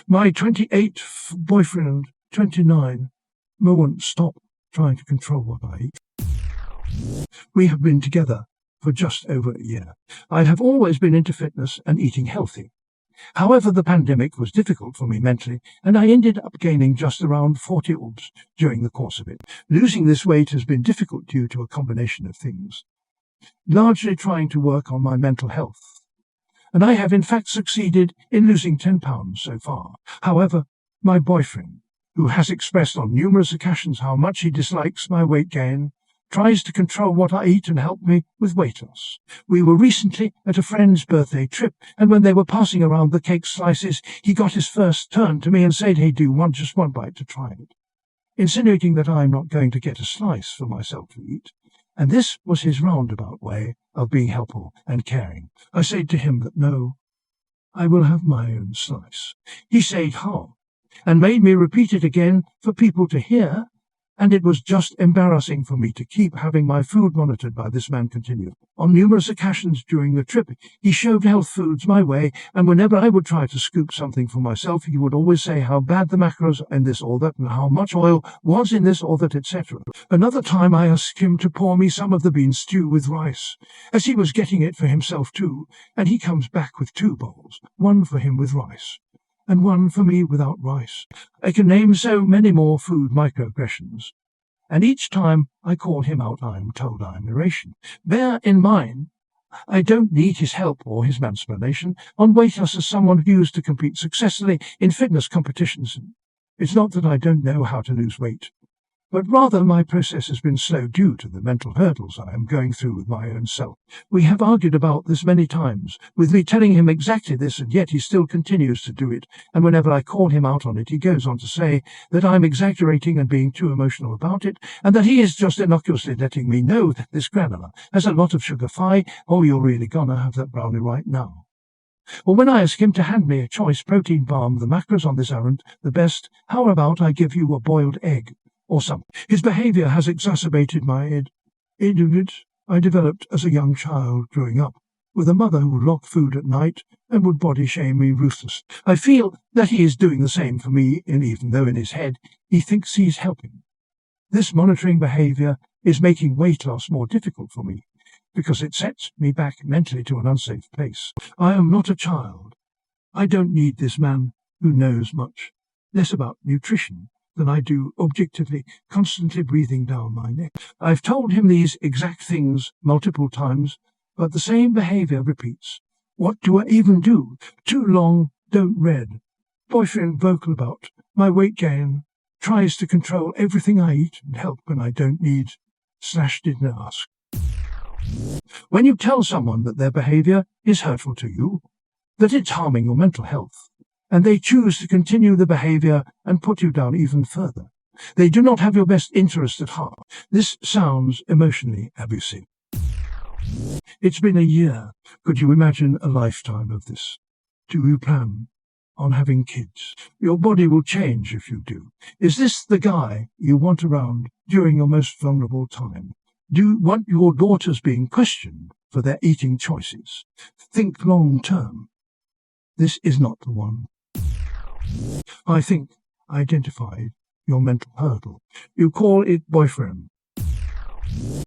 My 28th boyfriend, 29, won't stop trying to control what I eat. We have been together for just over a year. I have always been into fitness and eating healthy. However, the pandemic was difficult for me mentally, and I ended up gaining just around 40 obs during the course of it. Losing this weight has been difficult due to a combination of things, largely trying to work on my mental health. And I have in fact succeeded in losing 10 pounds so far. However, my boyfriend, who has expressed on numerous occasions how much he dislikes my weight gain, tries to control what I eat and help me with weight loss. We were recently at a friend's birthday trip, and when they were passing around the cake slices, he got his first turn to me and said he'd do just one bite to try it, insinuating that I'm not going to get a slice for myself to eat. And this was his roundabout way of being helpful and caring. I said to him that no, I will have my own slice. He said how, and made me repeat it again for people to hear, and it was just embarrassing for me to keep having my food monitored by this man continued. On numerous occasions during the trip, he shoved health foods my way, and whenever I would try to scoop something for myself, he would always say how bad the macros in this or that, and how much oil was in this or that, etc. Another time I asked him to pour me some of the bean stew with rice, as he was getting it for himself too, and he comes back with 2 bowls, one for him with rice, and one for me without rice. I can name so many more food microagressions, and each time I call him out, I'm told I'm irrational. Bear in mind, I don't need his help or his mansplanation on weight loss as someone who used to compete successfully in fitness competitions. It's not that I don't know how to lose weight, but rather my process has been slow due to the mental hurdles I am going through with my own self. We have argued about this many times, with me telling him exactly this, and yet he still continues to do it, and whenever I call him out on it, he goes on to say that I'm exaggerating and being too emotional about it, and that he is just innocuously letting me know that this granola has a lot of sugar. Oh, you're really gonna have that brownie right now. Or when I ask him to hand me a choice protein bar, the macros on this aren't the best. How about I give you a boiled egg or something? His behavior has exacerbated my I developed as a young child growing up, with a mother who would lock food at night and would body shame me ruthlessly. I feel that he is doing the same for me, and even though in his head he thinks he's helping. This monitoring behavior is making weight loss more difficult for me, because it sets me back mentally to an unsafe place. I am not a child. I don't need this man who knows much less about nutrition than I do objectively, constantly breathing down my neck. I've told him these exact things multiple times, but the same behavior repeats. What do I even do? Too long, don't read. Boyfriend vocal about my weight gain, tries to control everything I eat and help when I don't need, /didn't ask. When you tell someone that their behavior is hurtful to you, that it's harming your mental health, and they choose to continue the behavior and put you down even further, they do not have your best interest at heart. This sounds emotionally abusive. It's been a year. Could you imagine a lifetime of this? Do you plan on having kids? Your body will change if you do. Is this the guy you want around during your most vulnerable time? Do you want your daughters being questioned for their eating choices? Think long term. This is not the one. I think I identified your mental hurdle. You call it boyfriend.